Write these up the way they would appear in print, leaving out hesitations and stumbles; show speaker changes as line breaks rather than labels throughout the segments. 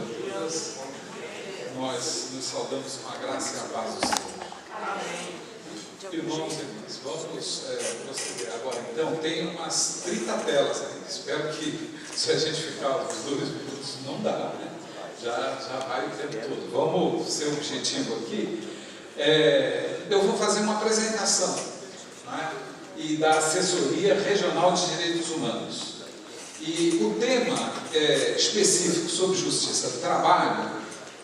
dia a todas. Nós nos saudamos com a graça e a paz do Senhor. Amém. Irmãos e irmãs, vamos proceder agora. Então, tem umas 30 telas aí. Espero que, se a gente ficar uns 2 minutos, não dá, né? Já vai o tempo todo. Vamos ser objetivo aqui. Eu vou fazer uma apresentação, né? E da Assessoria Regional de Direitos Humanos. E o tema específico sobre justiça do trabalho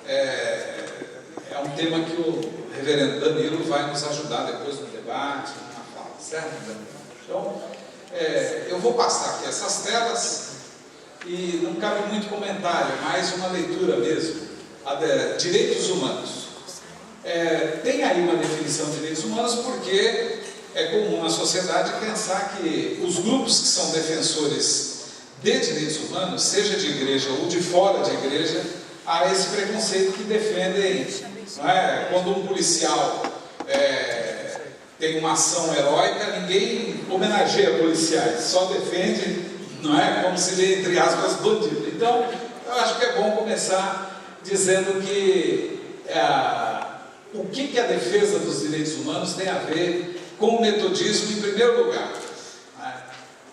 é um tema que o reverendo Danilo vai nos ajudar depois no debate, na fala, certo, Danilo? Então, eu vou passar aqui essas telas e não cabe muito comentário, é mais uma leitura mesmo. Direitos humanos. Tem aí uma definição de direitos humanos porque é comum na sociedade pensar que os grupos que são defensores de direitos humanos, seja de igreja ou de fora de igreja, há esse preconceito que defendem, não é? Quando um policial tem uma ação heróica, ninguém homenageia policiais, só defende, não é? Como se ele, entre aspas, bandido. Então, eu acho que é bom começar dizendo que o que a defesa dos direitos humanos tem a ver com o metodismo em primeiro lugar.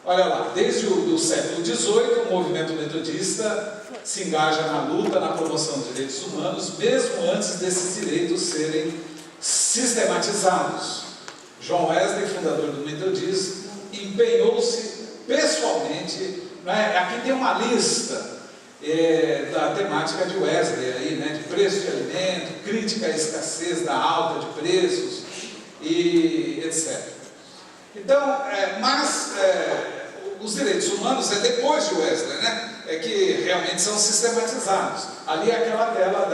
Olha lá, desde o século XVIII, o movimento metodista se engaja na luta, na promoção dos direitos humanos, mesmo antes desses direitos serem sistematizados. John Wesley, fundador do metodismo, empenhou-se pessoalmente, né? Aqui tem uma lista da temática de Wesley, aí, né? De preço de alimento, crítica à escassez da alta de preços, e etc. Então, os direitos humanos é depois de Wesley, né? É que realmente são sistematizados. Ali é aquela tela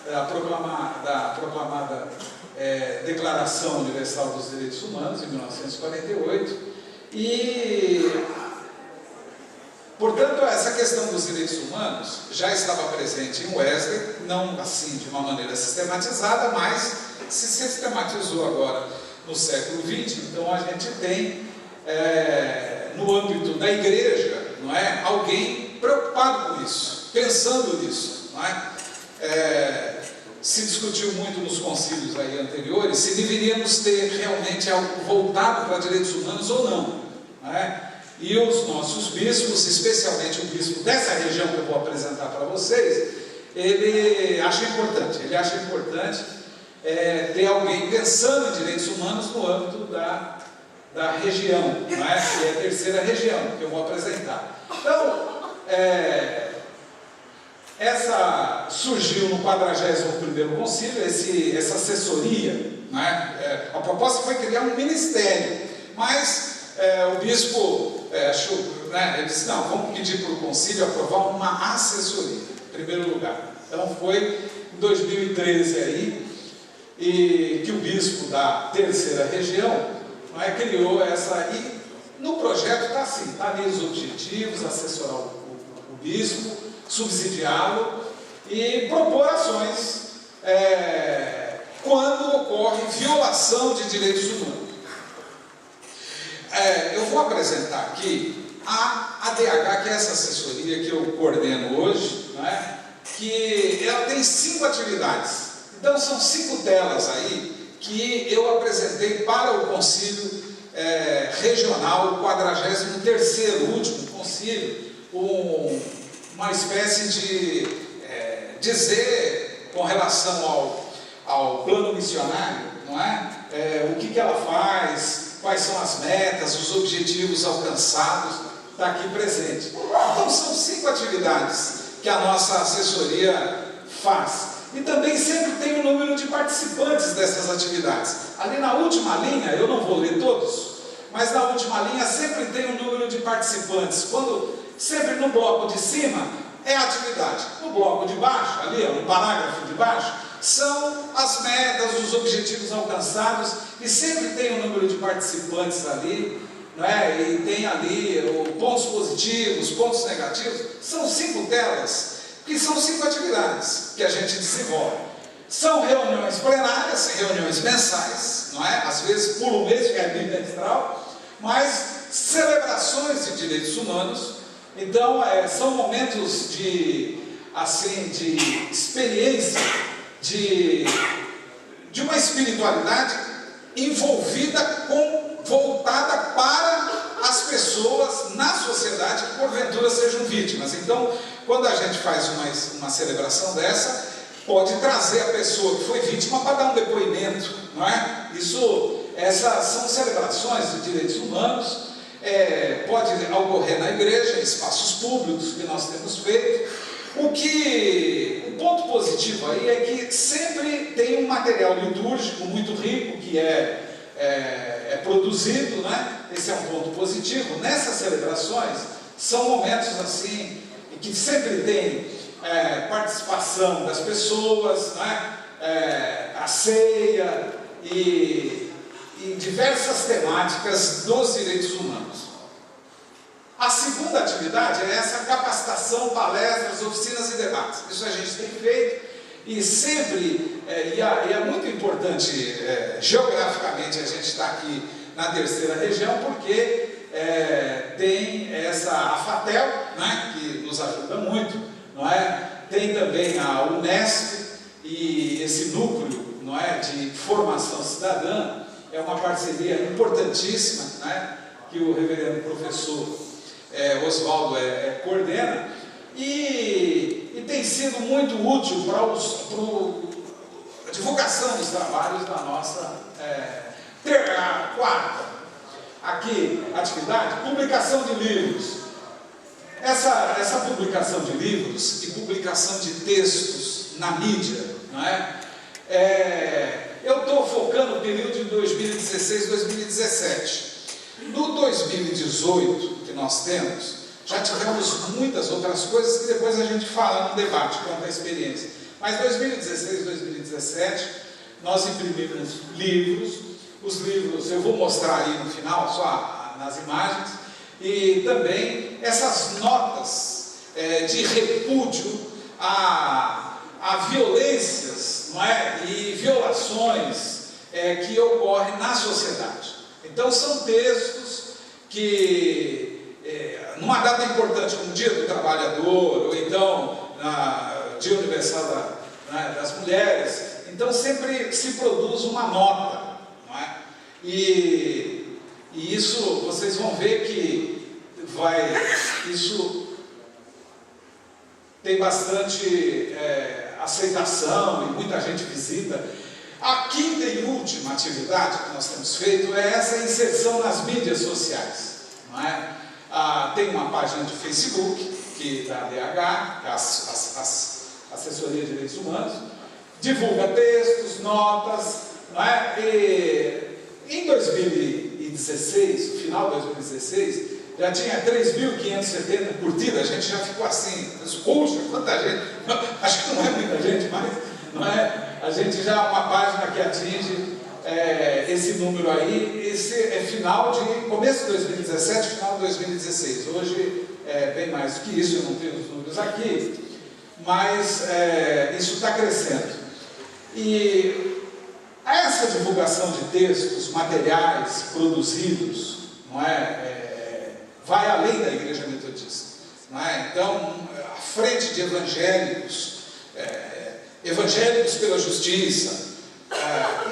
da proclamada Declaração Universal dos Direitos Humanos, em 1948, e, portanto, essa questão dos direitos humanos já estava presente em Wesley, não assim de uma maneira sistematizada, mas se sistematizou agora no século XX. Então a gente tem no âmbito da igreja, não é, alguém preocupado com isso, pensando nisso, não é? Se discutiu muito nos concílios aí anteriores se deveríamos ter realmente algo voltado para direitos humanos ou não, é? E os nossos bispos, especialmente o bispo dessa região que eu vou apresentar para vocês, ele acha importante ter alguém pensando em direitos humanos no âmbito da região, não é? Que é a terceira região que eu vou apresentar. Então, essa surgiu no 41º concílio, essa assessoria, não é? A proposta foi criar um ministério, mas o bispo achou, né? Ele disse, não, vamos pedir para o concílio aprovar uma assessoria, em primeiro lugar. Então foi em 2013 aí, e que o bispo da terceira região, não é, criou essa, e no projeto está assim, está ali os objetivos, assessorar o bispo, subsidiá-lo e propor ações quando ocorre violação de direitos humanos. Eu vou apresentar aqui a ADH, que é essa assessoria que eu coordeno hoje, não é? Que ela tem 5 atividades. Então são 5 telas aí que eu apresentei para o concílio regional, o 43º, último concílio, uma espécie de dizer com relação ao plano missionário, não é? O que ela faz, quais são as metas, os objetivos alcançados, está aqui presente. Então são 5 atividades que a nossa assessoria faz. E também sempre tem um número de participantes dessas atividades. Ali na última linha, eu não vou ler todos, mas na última linha sempre tem um número de participantes. Sempre no bloco de cima é a atividade. No bloco de baixo, ali, no parágrafo de baixo, são as metas, os objetivos alcançados, e sempre tem um número de participantes ali, não é? E tem ali pontos positivos, pontos negativos. São 5 telas, que são 5 atividades que a gente desenvolve. São reuniões plenárias, reuniões mensais, não é? Às vezes por um mês, que é bimestral, mas celebrações de direitos humanos. Então, são momentos de assim, de experiência, de uma espiritualidade envolvida voltada para as pessoas na sociedade que porventura sejam vítimas. Então, quando a gente faz uma celebração dessa, pode trazer a pessoa que foi vítima para dar um depoimento, não é? Essas são celebrações de direitos humanos, pode ocorrer na igreja, em espaços públicos que nós temos feito. O ponto positivo aí é que sempre tem um material litúrgico muito rico que é produzido, né? Esse é um ponto positivo. Nessas celebrações são momentos assim que sempre tem participação das pessoas, né? A ceia e diversas temáticas dos direitos humanos. A segunda atividade é essa capacitação, palestras, oficinas e debates. Isso a gente tem feito e sempre, e é muito importante geograficamente a gente está aqui na terceira região, porque tem a FATEL, né, que nos ajuda muito, não é? Tem também a Unesp e esse núcleo, não é, de formação cidadã, é uma parceria importantíssima, né, que o reverendo professor Oswaldo coordena, e tem sido muito útil para a divulgação dos trabalhos da nossa quarta atividade, publicação de livros. Essa publicação de livros e publicação de textos na mídia, não é? Eu estou focando no período de 2016 e 2017. No 2018 que nós temos, já tivemos muitas outras coisas que depois a gente fala no debate quanto à experiência. Mas 2016 e 2017 nós imprimimos livros. Os livros eu vou mostrar aí no final, só nas imagens, e também essas notas de repúdio a violências, não é? E violações que ocorrem na sociedade. Então são textos que, numa data importante como o Dia do Trabalhador, ou então Dia Universal das Mulheres, então sempre se produz uma nota, não é? E isso vocês vão ver que isso tem bastante aceitação e muita gente visita. A quinta e última atividade que nós temos feito é essa inserção nas mídias sociais, não é? Tem uma página de Facebook que da ADH, que é a Assessoria de Direitos Humanos, divulga textos, notas, não é? E em 2016, no final de 2016, já tinha 3.570 curtidas. A gente já ficou assim, poxa, quanta gente, acho que não é muita gente, mas não é? A gente já é uma página que atinge esse número aí. Esse é começo de 2017, final de 2016. Hoje é bem mais do que isso, eu não tenho os números aqui, mas isso está crescendo. E essa divulgação de textos, materiais produzidos, não vai além da Igreja Metodista, não é? Então, a frente de evangélicos pela justiça,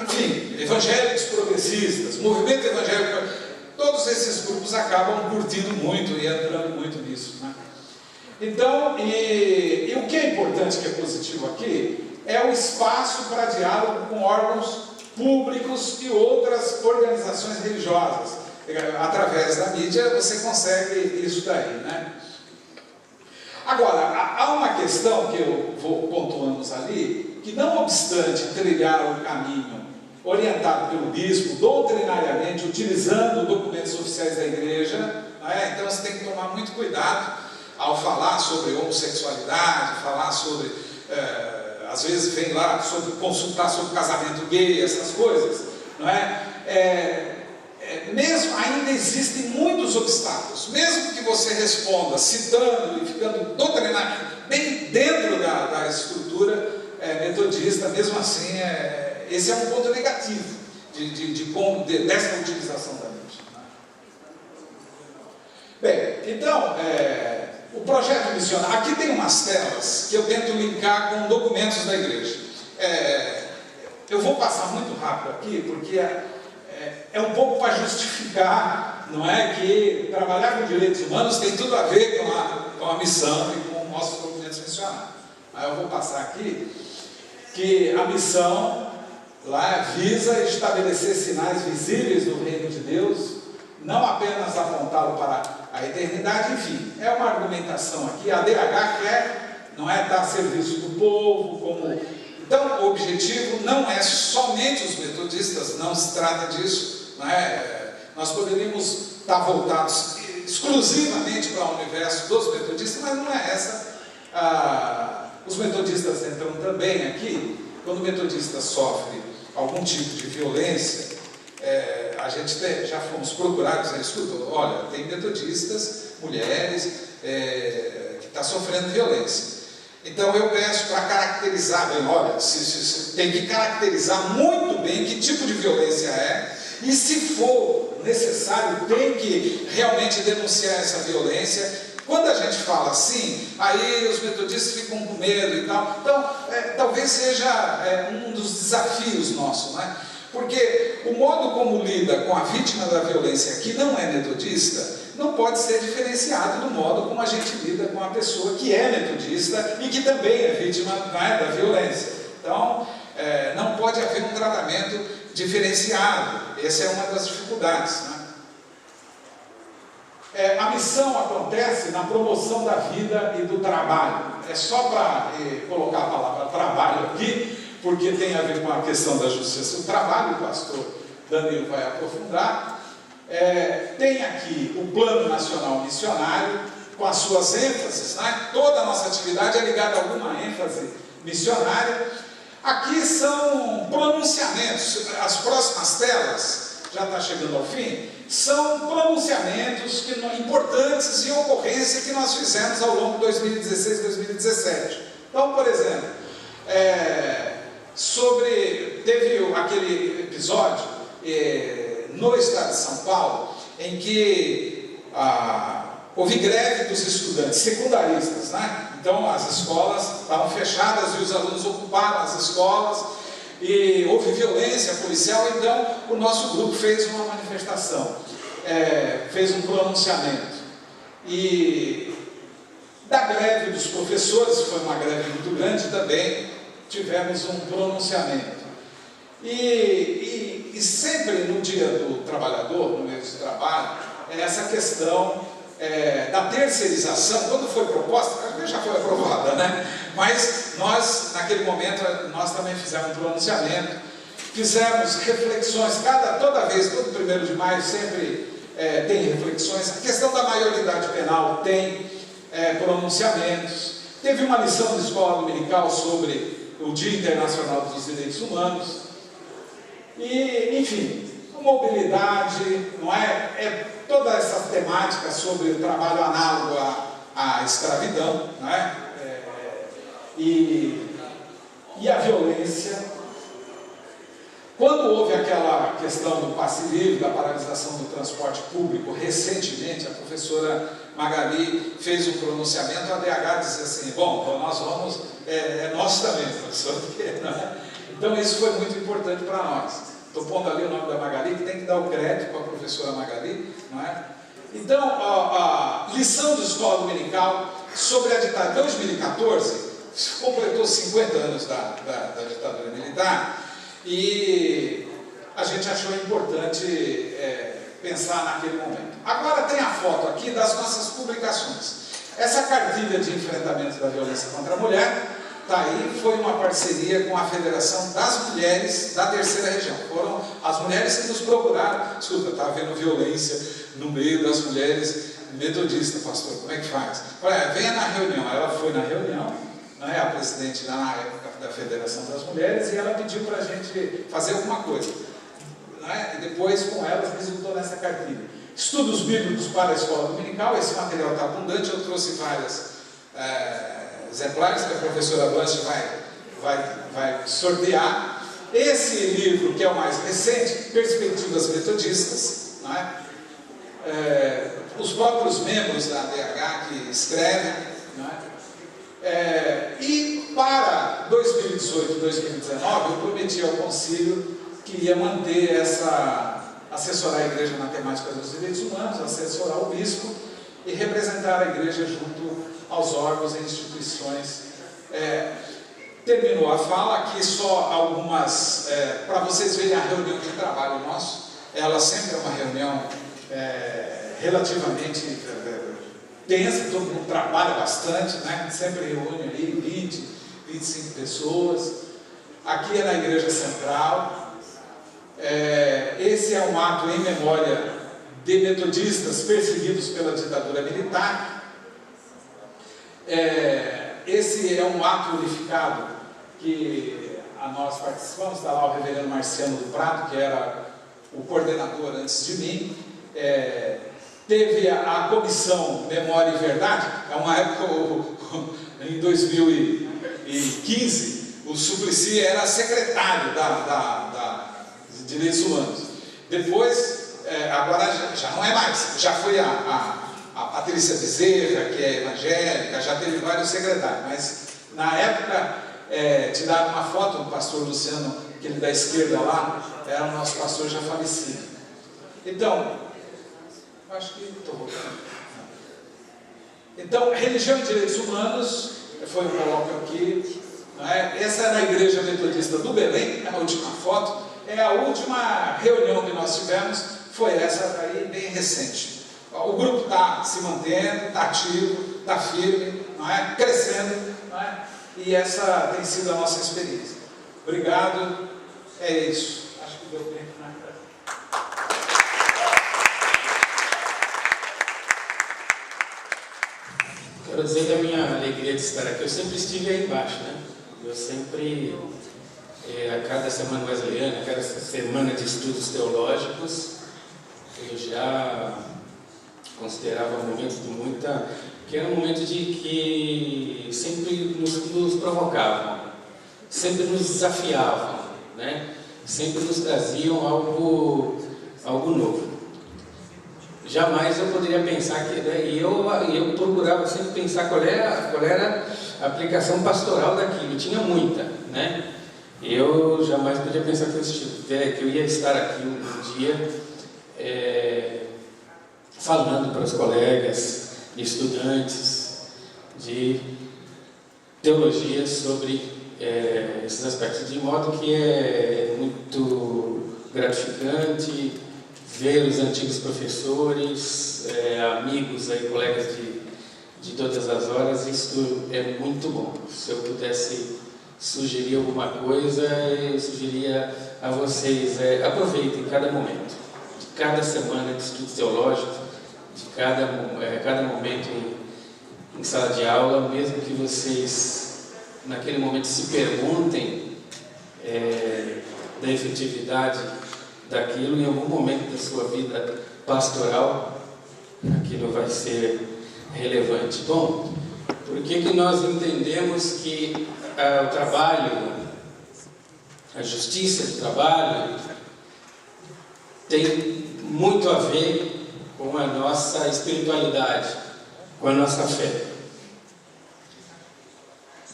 enfim, evangélicos progressistas, movimento evangélico, todos esses grupos acabam curtindo muito e entrando muito nisso, né? Então, e o que é importante, que é positivo aqui, é o espaço para diálogo com órgãos públicos e outras organizações religiosas. Através da mídia você consegue isso daí, né? Agora, há uma questão que eu vou pontuando ali, que não obstante trilhar o caminho orientado pelo bispo, doutrinariamente, utilizando documentos oficiais da igreja, então você tem que tomar muito cuidado ao falar sobre homossexualidade, falar sobre, às vezes vem lá, consultar sobre casamento gay, essas coisas, não é? Mesmo ainda existem muitos obstáculos, mesmo que você responda citando e ficando doutrinado bem dentro da estrutura metodista, mesmo assim esse é um ponto negativo dessa utilização da mídia. Bem, então O projeto missionário, aqui tem umas telas que eu tento linkar com documentos da igreja. Eu vou passar muito rápido aqui, porque é um pouco para justificar, não é, que trabalhar com direitos humanos tem tudo a ver com a missão e com nossos documentos missionários. Aí eu vou passar aqui, que a missão lá visa estabelecer sinais visíveis do reino de Deus, não apenas apontá-lo para a eternidade, enfim, é uma argumentação aqui. A DH quer, não é, estar a serviço do povo, como... Então, o objetivo não é somente os metodistas, não se trata disso, não é? Nós poderíamos estar voltados exclusivamente para o universo dos metodistas, mas não é essa. Os metodistas entram também aqui. Quando o metodista sofre algum tipo de violência, a gente já fomos procurados, escuta, olha, tem metodistas, mulheres, que estão sofrendo violência. Então eu peço para caracterizar bem, olha, tem que caracterizar muito bem que tipo de violência é, e se for necessário, tem que realmente denunciar essa violência. Quando a gente fala assim, aí os metodistas ficam com medo e tal. Então, talvez seja um dos desafios nossos, né? Porque o modo como lida com a vítima da violência que não é metodista, não pode ser diferenciado do modo como a gente lida com a pessoa que é metodista e que também é vítima, né, da violência. Então, não pode haver um tratamento diferenciado. Essa é uma das dificuldades, né? A missão acontece na promoção da vida e do trabalho. É só para colocar a palavra trabalho aqui, porque tem a ver com a questão da justiça do trabalho, o pastor Danilo vai aprofundar. Tem aqui o Plano Nacional Missionário, com as suas ênfases, né? Toda a nossa atividade é ligada a alguma ênfase missionária. Aqui são pronunciamentos, as próximas telas, já está chegando ao fim, são pronunciamentos importantes e ocorrência que nós fizemos ao longo de 2016 e 2017. Então, por exemplo, teve aquele episódio no estado de São Paulo, em que houve greve dos estudantes secundaristas, né? Então as escolas estavam fechadas e os alunos ocuparam as escolas e houve violência policial. Então o nosso grupo fez uma manifestação, fez um pronunciamento. E da greve dos professores, foi uma greve muito grande também, tivemos um pronunciamento. E sempre no dia do trabalhador, no mês de trabalho, essa questão da terceirização, quando foi proposta, já foi aprovada, né? Mas nós, naquele momento, nós também fizemos um pronunciamento, fizemos reflexões, toda vez, todo 1º de maio sempre tem reflexões. A questão da maioridade penal tem pronunciamentos. Teve uma lição de escola dominical sobre o Dia Internacional dos Direitos Humanos. E, enfim, mobilidade, não é? Toda essa temática sobre o trabalho análogo à escravidão, não é? E a violência. Quando houve aquela questão do passe livre, da paralisação do transporte público, recentemente, a professora Magali fez um pronunciamento, a DH disse assim, bom, nós vamos, nosso também, professor, não é? Então isso foi muito importante para nós. Estou pondo ali o nome da Magali, que tem que dar o crédito para a professora Magali, não é? Então, a lição de escola dominical sobre a ditadura. Em 2014, completou 50 anos da ditadura militar, e a gente achou importante pensar naquele momento. Agora tem a foto aqui das nossas publicações. Essa cartilha de enfrentamento da violência contra a mulher, está aí, foi uma parceria com a Federação das Mulheres da Terceira Região. Foram as mulheres que nos procuraram. Escuta, está havendo violência no meio das mulheres metodistas, pastor, como é que faz? Venha na reunião. Ela foi na reunião, né, a presidente na época da Federação das Mulheres, e ela pediu para a gente fazer alguma coisa, né? E depois com elas resultou nessa cartilha. Estudos bíblicos para a escola dominical. Esse material está abundante, eu trouxe várias exemplares que a professora Blanche vai sortear. Esse livro, que é o mais recente, Perspectivas Metodistas, não é? os próprios membros da ADH que escrevem, e para 2018 e 2019 eu prometi ao Concílio que ia manter assessorar a Igreja na temática dos direitos humanos, assessorar o bispo e representar a Igreja junto aos órgãos e instituições. Terminou a fala, aqui só algumas, para vocês verem a reunião de trabalho nosso. Ela sempre é uma reunião relativamente tensa, todo mundo trabalha bastante, né? Sempre reúne ali 20, 25 pessoas. Aqui é na Igreja Central. Esse é um ato em memória de metodistas perseguidos pela ditadura militar. Esse é um ato unificado que nós participamos. Está lá o reverendo Marciano do Prado, que era o coordenador antes de mim. Teve a comissão Memória e Verdade. É uma época, em 2015, o Suplicy era secretário de Direitos Humanos. Depois, agora já não é mais, já foi a Patrícia Bezerra, que é evangélica, já teve vários secretários, mas na época te dava uma foto do pastor Luciano, aquele da esquerda lá, era o nosso pastor já falecido. Então, acho que estou voltando. Então, religião e direitos humanos, foi um coloco aqui, essa é na Igreja Metodista do Belém, a última foto, a última reunião que nós tivemos, foi essa aí, bem recente. O grupo está se mantendo, está ativo, está firme, crescendo, e essa tem sido a nossa experiência. Obrigado, é isso. Acho que deu bem.
Quero dizer da minha alegria de estar aqui. Eu sempre estive aí embaixo, né? Eu sempre, a cada semana wesleyana, a cada semana de estudos teológicos, eu já considerava um momento de muita... que era um momento de que sempre nos provocavam, sempre nos desafiavam, né? Sempre nos traziam algo novo. Jamais eu poderia pensar que... E eu procurava sempre pensar qual era a aplicação pastoral daquilo. Tinha muita, né? Eu jamais podia pensar que eu ia estar aqui um dia falando para os colegas, estudantes de teologia sobre esses aspectos, de modo que é muito gratificante ver os antigos professores, amigos, colegas de todas as horas. Isso é muito bom. Se eu pudesse sugerir alguma coisa, eu sugeriria a vocês, aproveitem cada momento, de cada semana de estudo teológico, de cada momento em sala de aula, mesmo que vocês, naquele momento, se perguntem da efetividade daquilo, em algum momento da sua vida pastoral, aquilo vai ser relevante. Bom, por que nós entendemos que o trabalho, a justiça do trabalho, tem muito a ver com a nossa espiritualidade, com a nossa fé?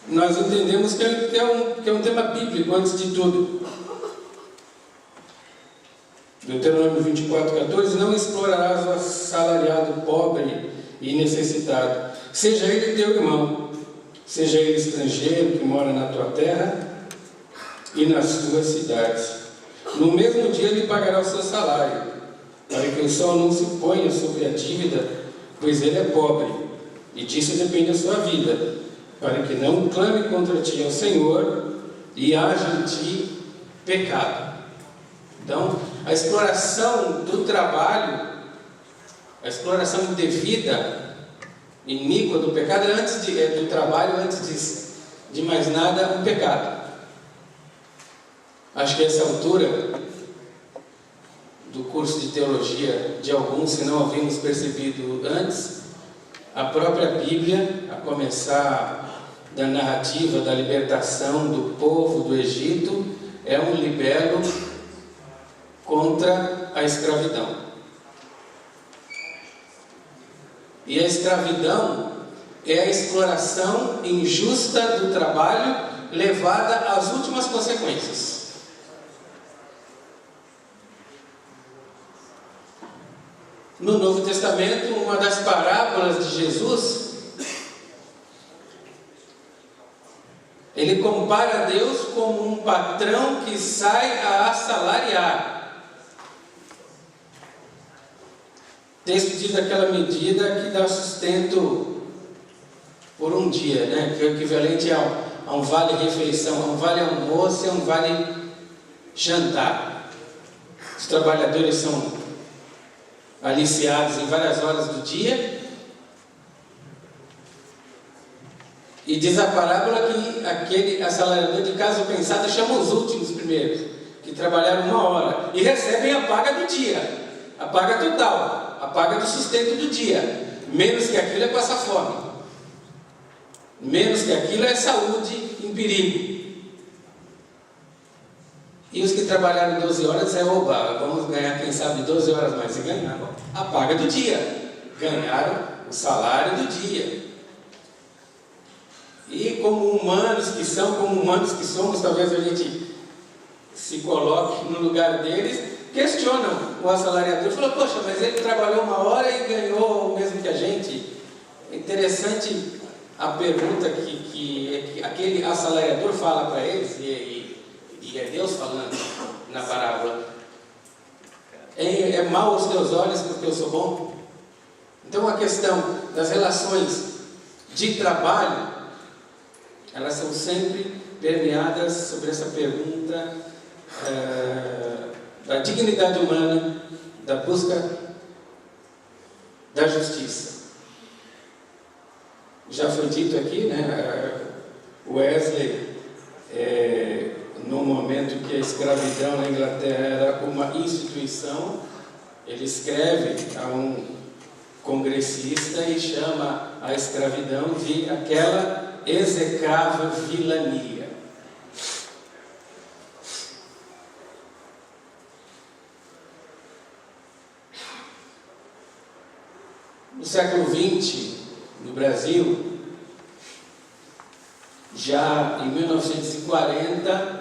Nós entendemos que é um tema bíblico, antes de tudo. Deuteronômio 24:14, não explorarás o assalariado pobre e necessitado, seja ele teu irmão, seja ele estrangeiro que mora na tua terra e nas tuas cidades. No mesmo dia lhe pagará o seu salário, para que o sol não se ponha sobre a dívida, pois ele é pobre, e disso depende a sua vida, para que não clame contra ti ao Senhor e haja em ti pecado. Então, a exploração do trabalho, a exploração indevida, iníqua do pecado, do trabalho, antes de mais nada, um pecado. Acho que a essa altura do curso de teologia de alguns, se não havíamos percebido antes, a própria Bíblia, a começar da narrativa da libertação do povo do Egito, é um libelo contra a escravidão. E a escravidão é a exploração injusta do trabalho levada às últimas consequências. No Novo Testamento, uma das parábolas de Jesus, ele compara Deus como um patrão que sai a assalariar. O texto diz aquela medida que dá sustento por um dia, né? Que é o equivalente a um vale-refeição, a um vale-almoço e a um vale-jantar. Os trabalhadores são aliciados em várias horas do dia. E diz a parábola que aquele assalariador de casa pensado chama os últimos primeiros, que trabalharam 1 hora, e recebem a paga do dia, a paga total, a paga do sustento do dia. Menos que aquilo é passar fome. Menos que aquilo é saúde em perigo. E os que trabalharam 12 horas é oba, vamos ganhar, quem sabe, 12 horas mais. E ganharam a paga do dia, ganharam o salário do dia. E como humanos que são, como humanos que somos, talvez a gente se coloque no lugar deles, questionam o assalariador. Falou, poxa, mas ele trabalhou 1 hora e ganhou o mesmo que a gente. É interessante a pergunta que aquele assalariador fala para eles, e é Deus falando na parábola. É mau aos teus olhos porque eu sou bom? Então a questão das relações de trabalho, elas são sempre permeadas sobre essa pergunta da dignidade humana, da busca da justiça. Já foi dito aqui, né? Wesley, no momento que a escravidão na Inglaterra era uma instituição, ele escreve a um congressista e chama a escravidão de aquela execrável vilania. No século XX, no Brasil, já em 1940,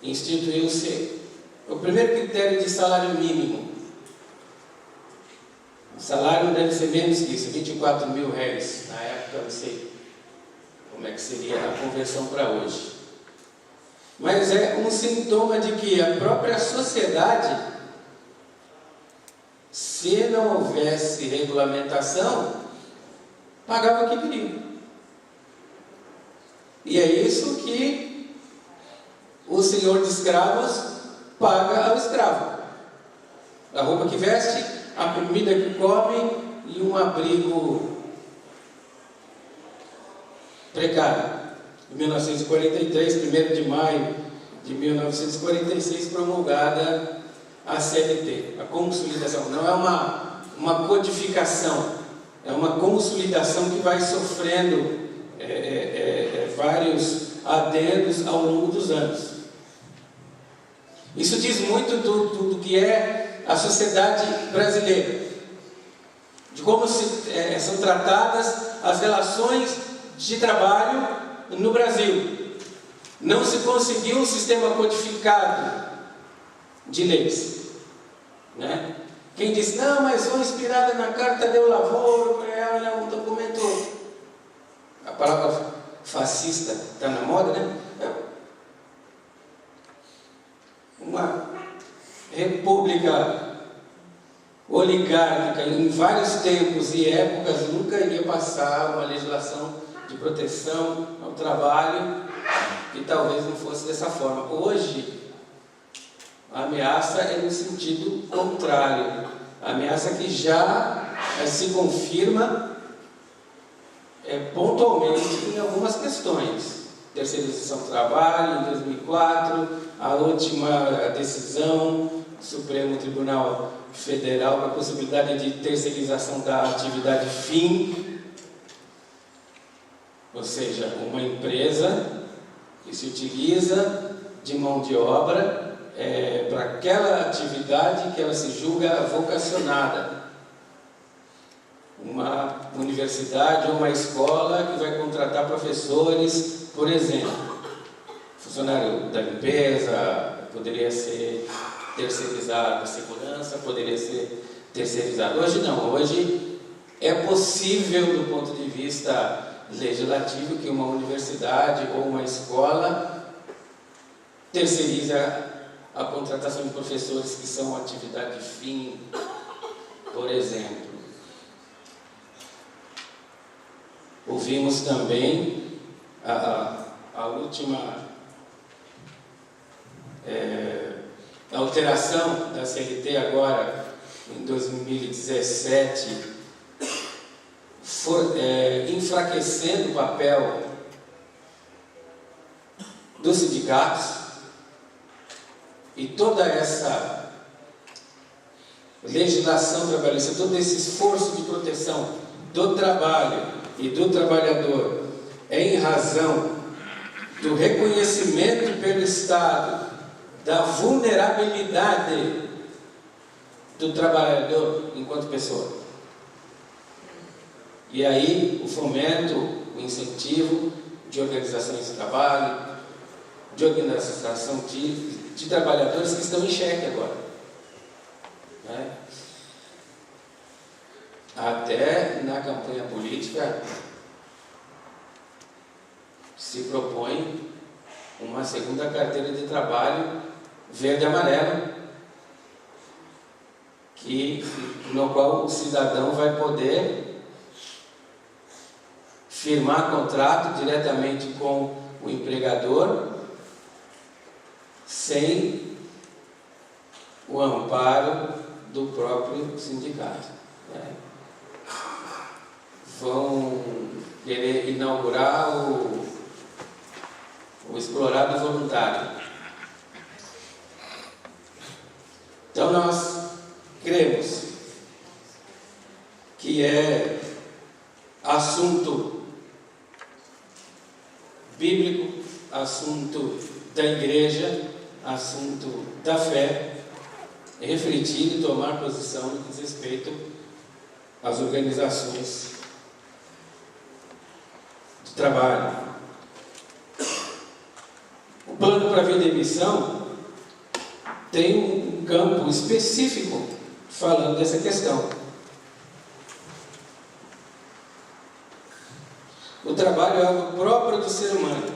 instituiu-se o primeiro critério de salário mínimo. O salário não deve ser menos que isso, 24 mil réis. Na época, não sei como é que seria a conversão para hoje. Mas é um sintoma de que a própria sociedade, se não houvesse regulamentação, pagava o que queria. E é isso que o senhor de escravos paga ao escravo. A roupa que veste, a comida que come e um abrigo precário. Em 1943, 1º de maio de 1946, promulgada a CLT, a consolidação. Não é uma codificação, é uma consolidação que vai sofrendo vários adendos ao longo dos anos. Isso diz muito do que é a sociedade brasileira, de como são tratadas as relações de trabalho no Brasil. Não se conseguiu um sistema codificado de leis, né? Quem diz, não, mas foi inspirada na Carta del Lavoro, é um documento, a palavra fascista está na moda, né? Uma república oligárquica em vários tempos e épocas nunca iria passar uma legislação de proteção ao trabalho que talvez não fosse dessa forma. Hoje, a ameaça é no sentido contrário. A ameaça que já se confirma pontualmente em algumas questões. Terceirização do trabalho, em 2004, a última decisão do Supremo Tribunal Federal com a possibilidade de terceirização da atividade fim, ou seja, uma empresa que se utiliza de mão de obra para aquela atividade que ela se julga vocacionada. Uma universidade ou uma escola que vai contratar professores, por exemplo, funcionário da limpeza, poderia ser terceirizado, a segurança poderia ser terceirizado. Hoje não, hoje é possível, do ponto de vista legislativo, que uma universidade ou uma escola terceiriza a contratação de professores que são atividade fim, por exemplo. Ouvimos também a última alteração da CLT agora, em 2017, enfraquecendo o papel dos sindicatos, e toda essa legislação trabalhista, todo esse esforço de proteção do trabalho e do trabalhador é em razão do reconhecimento pelo Estado da vulnerabilidade do trabalhador enquanto pessoa. E aí o fomento, o incentivo de organizações de trabalho, de organização de trabalhadores que estão em xeque agora, né? Até na campanha política se propõe uma segunda carteira de trabalho verde e amarelo, no qual o cidadão vai poder firmar contrato diretamente com o empregador, sem o amparo do próprio sindicato, né? Vão querer inaugurar o explorado voluntário. Então nós cremos que é assunto bíblico, assunto da igreja, assunto da fé, refletir e tomar posição no que diz respeito às organizações de trabalho. O plano para a vida e missão tem um campo específico falando dessa questão. O trabalho é algo próprio do ser humano,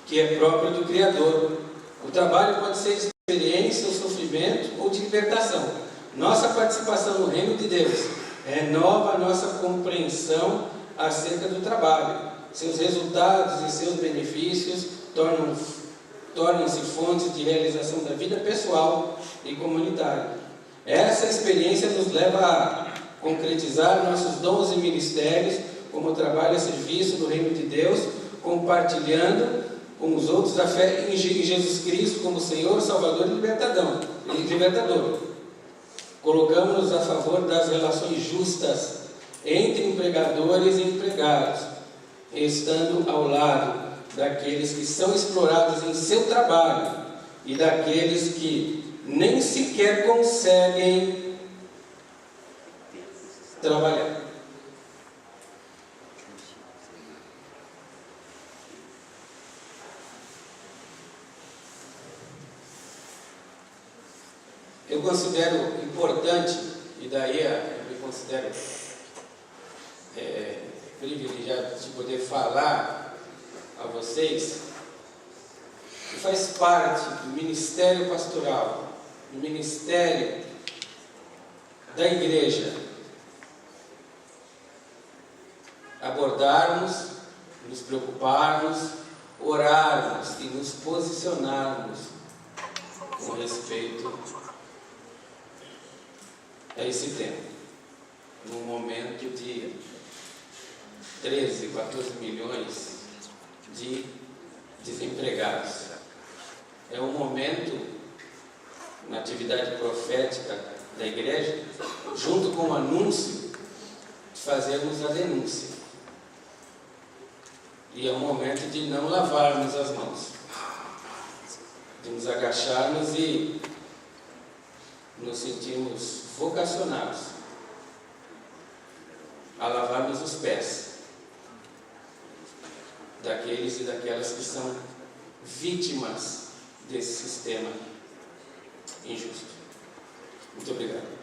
que é próprio do Criador. O trabalho pode ser de experiência ou sofrimento ou de libertação. Nossa participação no reino de Deus renova a nossa compreensão acerca do trabalho. Seus resultados e seus benefícios tornam-se fontes de realização da vida pessoal e comunitária. Essa experiência nos leva a concretizar nossos dons e ministérios como trabalho a serviço do reino de Deus, compartilhando com os outros a fé em Jesus Cristo como Senhor, Salvador e Libertador. Colocamos-nos a favor das relações justas entre empregadores e empregados, estando ao lado daqueles que são explorados em seu trabalho e daqueles que nem sequer conseguem trabalhar. Eu considero importante, e daí eu me considero privilegiado de poder falar a vocês, que faz parte do ministério pastoral, do ministério da igreja, abordarmos, nos preocuparmos, orarmos e nos posicionarmos com respeito a esse tempo, num momento de 13, 14 milhões de desempregados. É um momento, na atividade profética da igreja, junto com o anúncio, de fazermos a denúncia. E é um momento de não lavarmos as mãos, de nos agacharmos e nos sentirmos vocacionados a lavarmos os pés daqueles e daquelas que são vítimas desse sistema injusto. Muito obrigado.